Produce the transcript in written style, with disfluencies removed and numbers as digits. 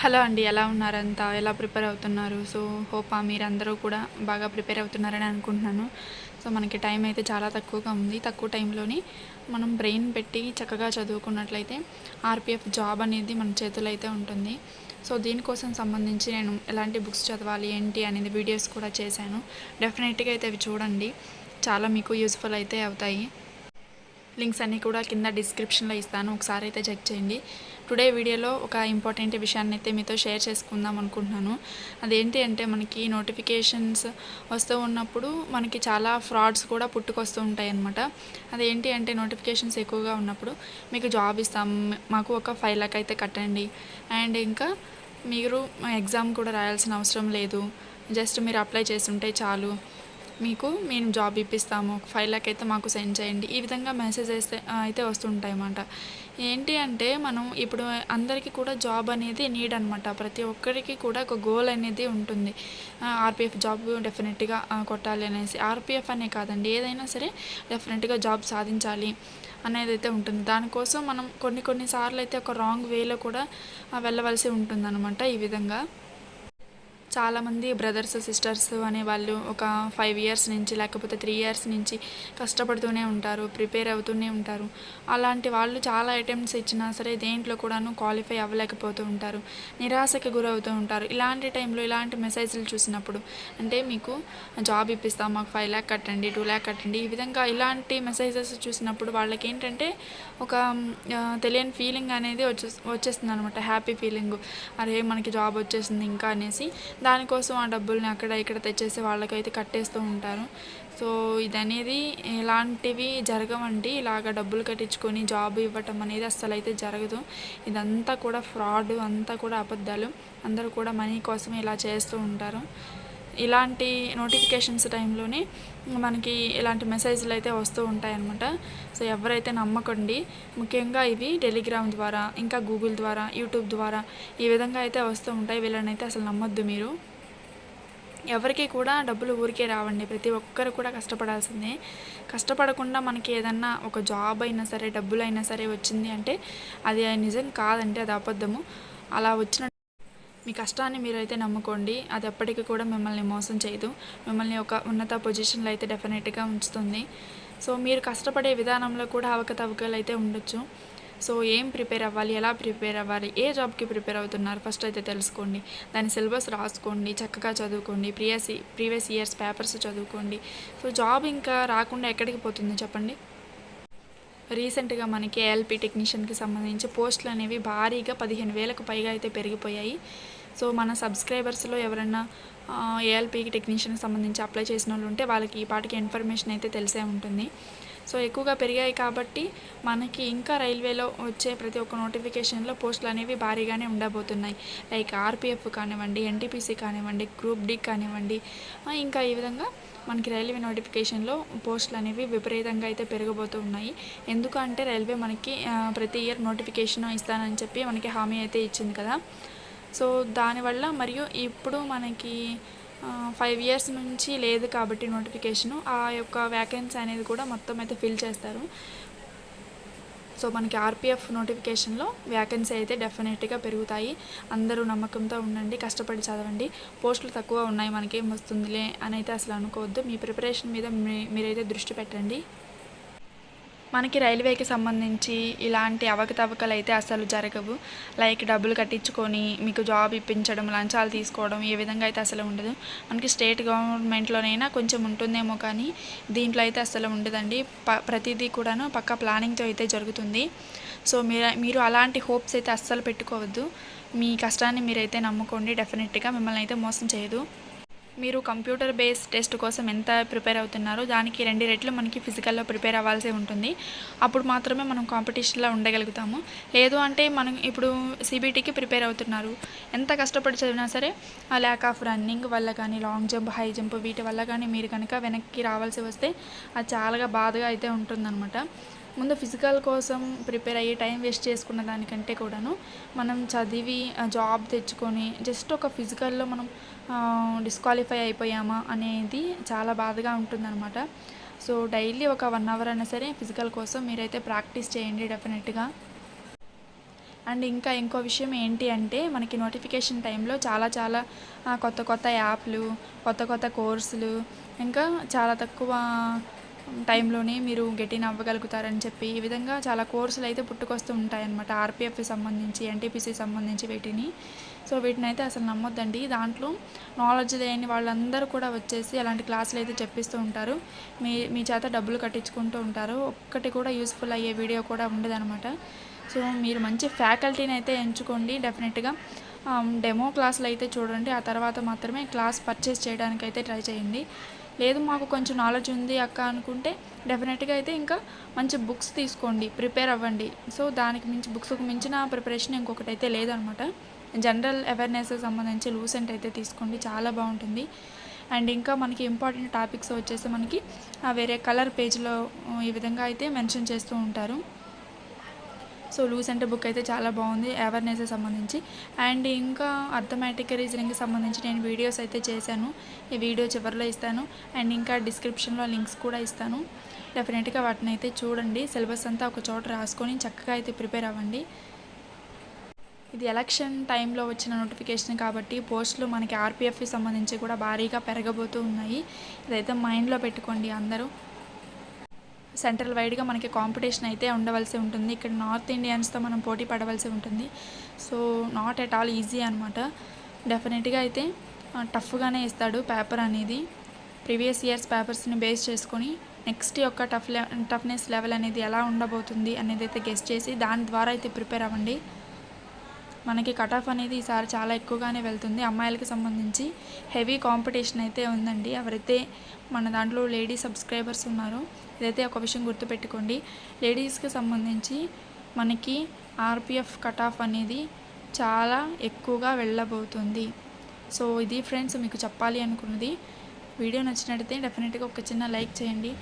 Hello అండి. ఎలా ఉన్నారంతా? ఎలా ప్రిపేర్ అవుతున్నారు? సో, మీరందరూ కూడా బాగా ప్రిపేర్ అవుతున్నారని అనుకుంటున్నాను. సో, మనకి టైం అయితే చాలా తక్కువగా ఉంది. తక్కువ టైంలోని మనం బ్రెయిన్ పెట్టి చక్కగా చదువుకున్నట్లయితే ఆర్‌పీఎఫ్ జాబ్ అనేది మన చేతుల్లో అయితే ఉంటుంది. సో, దీనికోసం సంబంధించి నేను ఎలాంటి బుక్స్ చదవాలి, ఏంటి అనేది వీడియోస్ కూడా చేశాను. డెఫినెట్‌గా అయితే అవి చూడండి. చాలా మీకు యూజ్‌ఫుల్ అయితే అవుతాయి. లింక్స్ అన్నీ కూడా కింద డిస్క్రిప్షన్లో ఇస్తాను, ఒకసారి అయితే చెక్ చేయండి. టుడే వీడియోలో ఒక ఇంపార్టెంట్ విషయాన్ని అయితే మీతో షేర్ చేసుకుందాం అనుకుంటున్నాను. అదేంటి అంటే మనకి నోటిఫికేషన్స్ వస్తూ ఉన్నప్పుడు మనకి చాలా ఫ్రాడ్స్ కూడా పుట్టుకొస్తూ ఉంటాయి అన్నమాట. అదేంటి అంటే నోటిఫికేషన్స్ ఎక్కువగా ఉన్నప్పుడు మీకు జాబ్ ఇస్తాం, మాకు ఒక 5 లక్ష అయితే కట్టండి, అండ్ ఇంకా మీరు ఎగ్జామ్ కూడా రాయాల్సిన అవసరం లేదు, జస్ట్ మీరు అప్లై చేస్తుంటే చాలు, మీకు మేము జాబ్ ఇప్పిస్తాము, ఒక 5 లక్ష అయితే మాకు సెండ్ చేయండి, ఈ విధంగా మెసేజెస్ అయితే వస్తుంటాయి అన్నమాట. ఏంటి అంటే మనం ఇప్పుడు అందరికీ కూడా జాబ్ అనేది నీడ్ అనమాట. ప్రతి ఒక్కరికి కూడా ఒక గోల్ అనేది ఉంటుంది. ఆర్‌పీఎఫ్ జాబ్ డెఫినెట్గా కొట్టాలి అనేసి. ఆర్‌పీఎఫ్ అనే కాదండి, ఏదైనా సరే డెఫినెట్గా జాబ్ సాధించాలి అనేది అయితే ఉంటుంది. దానికోసం మనం కొన్ని సార్లు అయితే ఒక రాంగ్ వేలో కూడా వెళ్ళవలసి ఉంటుందన్నమాట. ఈ విధంగా చాలామంది బ్రదర్స్ సిస్టర్స్ అనేవాళ్ళు ఒక 5 ఇయర్స్ నుంచి లేకపోతే 3 ఇయర్స్ నుంచి కష్టపడుతూనే ఉంటారు, ప్రిపేర్ అవుతూనే ఉంటారు. అలాంటి వాళ్ళు చాలా అటెంప్ట్స్ ఇచ్చినా సరే దేంట్లో కూడాను క్వాలిఫై అవ్వలేకపోతూ ఉంటారు, నిరాశకి గురవుతూ ఉంటారు. ఇలాంటి టైంలో ఇలాంటి మెసేజ్లు చూసినప్పుడు, అంటే మీకు జాబ్ ఇప్పిస్తాం, మాకు 5 లక్ష కట్టండి, 2 లక్ష కట్టండి, ఈ విధంగా ఇలాంటి మెసేజెస్ చూసినప్పుడు వాళ్ళకి ఏంటంటే ఒక తెలియని ఫీలింగ్ అనేది వచ్చేస్తుంది అనమాట. హ్యాపీ ఫీలింగ్, అరే మనకి జాబ్ వచ్చేసింది ఇంకా అనేసి దానికోసం ఆ డబ్బుల్ని అక్కడ ఇక్కడ తెచ్చేసి వాళ్ళకైతే కట్టేస్తూ ఉంటారు. సో ఇదనేది ఇలాంటివి జరగవండి. ఇలాగ డబ్బులు కట్టించుకొని జాబ్ ఇవ్వటం అనేది అస్సలు అయితే జరగదు. ఇదంతా కూడా ఫ్రాడ్, అంతా కూడా అబద్ధాలు. అందరూ కూడా మనీ కోసమే ఇలా చేస్తూ ఉంటారు. ఇలాంటి నోటిఫికేషన్స్ టైంలోనే మనకి ఇలాంటి మెసేజ్లు అయితే వస్తూ ఉంటాయన్నమాట. సో ఎవరైతే నమ్మకండి. ముఖ్యంగా ఇవి టెలిగ్రామ్ ద్వారా, ఇంకా గూగుల్ ద్వారా, యూట్యూబ్ ద్వారా ఈ విధంగా అయితే వస్తూ ఉంటాయి. వీళ్ళనైతే అసలు నమ్మొద్దు మీరు. ఎవరికి కూడా డబ్బులు ఊరికే రావండి. ప్రతి ఒక్కరు కూడా కష్టపడాల్సిందే. కష్టపడకుండా మనకి ఏదన్నా ఒక జాబ్ అయినా సరే, డబ్బులైనా సరే వచ్చింది అంటే అది నిజం కాదంటే అది అబద్ధము. అలా వచ్చిన మీ కష్టాన్ని మీరైతే నమ్ముకోండి. అది ఎప్పటికీ కూడా మిమ్మల్ని మోసం చేయదు. మిమ్మల్ని ఒక ఉన్నత పొజిషన్లో అయితే డెఫినెట్గా ఉంచుతుంది. సో మీరు కష్టపడే విధానంలో కూడా అవకతవకలు అయితే ఉండొచ్చు. సో ఏం ప్రిపేర్ అవ్వాలి, ఎలా ప్రిపేర్ అవ్వాలి, ఏ జాబ్కి ప్రిపేర్ అవుతున్నారు ఫస్ట్ అయితే తెలుసుకోండి. దాని సిలబస్ రాసుకోండి, చక్కగా చదువుకోండి, ప్రీవియస్ ఇయర్స్ పేపర్స్ చదువుకోండి. సో జాబ్ ఇంకా రాకుండా ఎక్కడికి పోతుంది చెప్పండి. రీసెంట్గా మనకి ఏఎల్పి టెక్నీషియన్కి సంబంధించి పోస్టులు అనేవి భారీగా 15,000కు పైగా అయితే పెరిగిపోయాయి. సో మన సబ్స్క్రైబర్స్లో ఎవరైనా ఏఎల్పికి టెక్నీషియన్కి సంబంధించి అప్లై చేసిన వాళ్ళు ఉంటే వాళ్ళకి ఈ పాటికి ఇన్ఫర్మేషన్ అయితే తెలిసే ఉంటుంది. సో ఎక్కువగా పెరిగాయి కాబట్టి మనకి ఇంకా రైల్వేలో వచ్చే ప్రతి ఒక్క నోటిఫికేషన్లో పోస్టులు అనేవి భారీగానే ఉండబోతున్నాయి. లైక్ ఆర్‌పీఎఫ్ కానివ్వండి, ఎన్టీపీసీ కానివ్వండి, గ్రూప్ డి కానివ్వండి, ఇంకా ఈ విధంగా మనకి రైల్వే నోటిఫికేషన్లో పోస్టులు అనేవి విపరీతంగా అయితే పెరగబోతూ ఉన్నాయి. ఎందుకంటే రైల్వే మనకి ప్రతి ఇయర్ నోటిఫికేషన్ ఇస్తానని చెప్పి మనకి హామీ అయితే ఇచ్చింది కదా. సో దానివల్ల మరియు ఇప్పుడు మనకి 5 ఇయర్స్ నుంచి లేదు కాబట్టి నోటిఫికేషను, ఆ యొక్క వ్యాకెన్సీ అనేది కూడా మొత్తం అయితే ఫిల్ చేస్తారు. సో మనకి ఆర్‌పీఎఫ్ నోటిఫికేషన్లో వ్యాకెన్సీ అయితే డెఫినెట్గా పెరుగుతాయి. అందరూ నమ్మకంతో ఉండండి, కష్టపడి చదవండి. పోస్టులు తక్కువ ఉన్నాయి, మనకేం వస్తుందిలే అని అయితే అసలు అనుకోవద్దు. మీ ప్రిపరేషన్ మీద మీరైతే దృష్టి పెట్టండి. మనకి రైల్వేకి సంబంధించి ఇలాంటి అవకతవకలు అయితే అసలు జరగవు. లైక్ డబ్బులు కట్టించుకొని మీకు జాబ్ ఇప్పించడం, లంచాలు తీసుకోవడం, ఏ విధంగా అయితే అసలు ఉండదు. మనకి స్టేట్ గవర్నమెంట్లోనైనా కొంచెం ఉంటుందేమో కానీ దీంట్లో అయితే అసలు ఉండదండి. ప్రతిదీ కూడాను పక్కా ప్లానింగ్తో అయితే జరుగుతుంది. సో మీరు అలాంటి హోప్స్ అయితే అస్సలు పెట్టుకోవద్దు. మీ కష్టాన్ని మీరైతే నమ్ముకోండి, డెఫినెట్గా మిమ్మల్ని అయితే మోసం చేయదు. మీరు కంప్యూటర్ బేస్డ్ టెస్ట్ కోసం ఎంత ప్రిపేర్ అవుతున్నారో దానికి 2 రెట్లు మనకి ఫిజికల్లో ప్రిపేర్ అవ్వాల్సి ఉంటుంది. అప్పుడు మాత్రమే మనం కాంపిటీషన్లో ఉండగలుగుతాము. లేదు అంటే మనం ఇప్పుడు సిబిటీకి ప్రిపేర్ అవుతున్నారు, ఎంత కష్టపడి చదివినా సరే ఆ ల్యాక్ ఆఫ్ రన్నింగ్ వల్ల కానీ, లాంగ్ జంప్, హై జంప్ వీటి వల్ల కానీ మీరు కనుక వెనక్కి రావాల్సి వస్తే అది చాలా బాధగా అయితే ఉంటుందన్నమాట. ముందు ఫిజికల్ కోసం ప్రిపేర్ అయ్యి టైం వేస్ట్ చేసుకున్న దానికంటే కూడాను మనం చదివి జాబ్ తెచ్చుకొని జస్ట్ ఒక ఫిజికల్లో మనం డిస్క్వాలిఫై అయిపోయామా అనేది చాలా బాధగా ఉంటుందన్నమాట. సో డైలీ ఒక 1 అవర్ అయినా సరే ఫిజికల్ కోసం మీరైతే ప్రాక్టీస్ చేయండి డెఫినెట్గా. అండ్ ఇంకా ఇంకో విషయం ఏంటి అంటే మనకి నోటిఫికేషన్ టైంలో చాలా చాలా కొత్త కొత్త యాప్లు, కొత్త కొత్త కోర్సులు, ఇంకా చాలా తక్కువ టైంలోనే మీరు గెట్ ఇన్ అవ్వగలుగుతారని చెప్పి ఈ విధంగా చాలా కోర్సులు అయితే పుట్టుకొస్తూ ఉంటాయన్నమాట. ఆర్పిఎఫ్కి సంబంధించి, ఎన్టీపీసీ సంబంధించి వీటిని. సో వీటిని అయితే అసలు నమ్మొద్దండి. దాంట్లో నాలెడ్జ్ లేని వాళ్ళందరూ కూడా వచ్చేసి అలాంటి క్లాసులు అయితే చెప్పిస్తూ ఉంటారు. మీ చేత డబ్బులు కట్టించుకుంటూ ఉంటారు. ఒక్కటి కూడా యూస్ఫుల్ అయ్యే వీడియో కూడా ఉండదన్నమాట. సో మీరు మంచి ఫ్యాకల్టీని అయితే ఎంచుకోండి. డెఫినెట్గా డెమో క్లాసులు అయితే చూడండి. ఆ తర్వాత మాత్రమే క్లాస్ పర్చేస్ చేయడానికి అయితే ట్రై చేయండి. లేదు మాకు కొంచెం నాలెడ్జ్ ఉంది అక్క అనుకుంటే డెఫినెట్గా అయితే ఇంకా మంచి బుక్స్ తీసుకోండి, ప్రిపేర్ అవ్వండి. సో దానికి మించి బుక్స్కి మించిన ప్రిపరేషన్ ఇంకొకటి అయితే లేదనమాట. జనరల్ అవేర్నెస్ సంబంధించి లూసెంట్ అయితే తీసుకోండి, చాలా బాగుంటుంది. అండ్ ఇంకా మనకి ఇంపార్టెంట్ టాపిక్స్ వచ్చేసి మనకి వేరే కలర్ పేజ్లో ఈ విధంగా అయితే మెన్షన్ చేస్తూ ఉంటారు. సో లూసెంట్ బుక్ అయితే చాలా బాగుంది అవేర్నెస్ సంబంధించి. అండ్ ఇంకా అర్థమెటిక్ రీజనింగ్కి సంబంధించి నేను వీడియోస్ అయితే చేశాను. ఈ వీడియో చివరిలో ఇస్తాను. అండ్ ఇంకా డిస్క్రిప్షన్లో లింక్స్ కూడా ఇస్తాను. డెఫినెట్గా వాటిని అయితే చూడండి. సిలబస్ అంతా ఒక చోట రాసుకొని చక్కగా అయితే ప్రిపేర్ అవ్వండి. ఇది ఎలక్షన్ టైంలో వచ్చిన నోటిఫికేషన్ కాబట్టి పోస్టులు మనకి ఆర్పిఎఫ్కి సంబంధించి కూడా భారీగా పెరగబోతూ ఉన్నాయి. ఇదైతే మైండ్లో పెట్టుకోండి అందరూ. సెంట్రల్ వైడ్గా మనకి కాంపిటీషన్ అయితే ఉండవలసి ఉంటుంది. ఇక్కడ నార్త్ ఇండియన్స్తో మనం పోటీ పడవలసి ఉంటుంది. So not at all easy అనమాట. డెఫినెట్గా అయితే టఫ్గానే ఇస్తాడు పేపర్ అనేది. ప్రీవియస్ ఇయర్స్ పేపర్స్ని బేస్ చేసుకొని నెక్స్ట్ యొక్క టఫ్నెస్ లెవెల్ అనేది ఎలా ఉండబోతుంది అనేది అయితే గెస్ చేసి దాని ద్వారా అయితే ప్రిపేర్ అవ్వండి. మనకి కట్ ఆఫ్ అనేది ఈసారి చాలా ఎక్కువగానే వెళ్తుంది. అమ్మాయిలకి సంబంధించి హెవీ కాంపిటీషన్ అయితే ఉందండి. ఎవరైతే మన దాంట్లో లేడీ సబ్స్క్రైబర్స్ ఉన్నారో ఇదైతే ఒక విషయం గుర్తుపెట్టుకోండి. లేడీస్కి సంబంధించి మనకి ఆర్పిఎఫ్ కట్ ఆఫ్ అనేది చాలా ఎక్కువగా వెళ్ళబోతుంది. సో ఇది ఫ్రెండ్స్ మీకు చెప్పాలి అనుకున్నది. వీడియో నచ్చినట్టయితే డెఫినెట్గా ఒక చిన్న లైక్ చేయండి.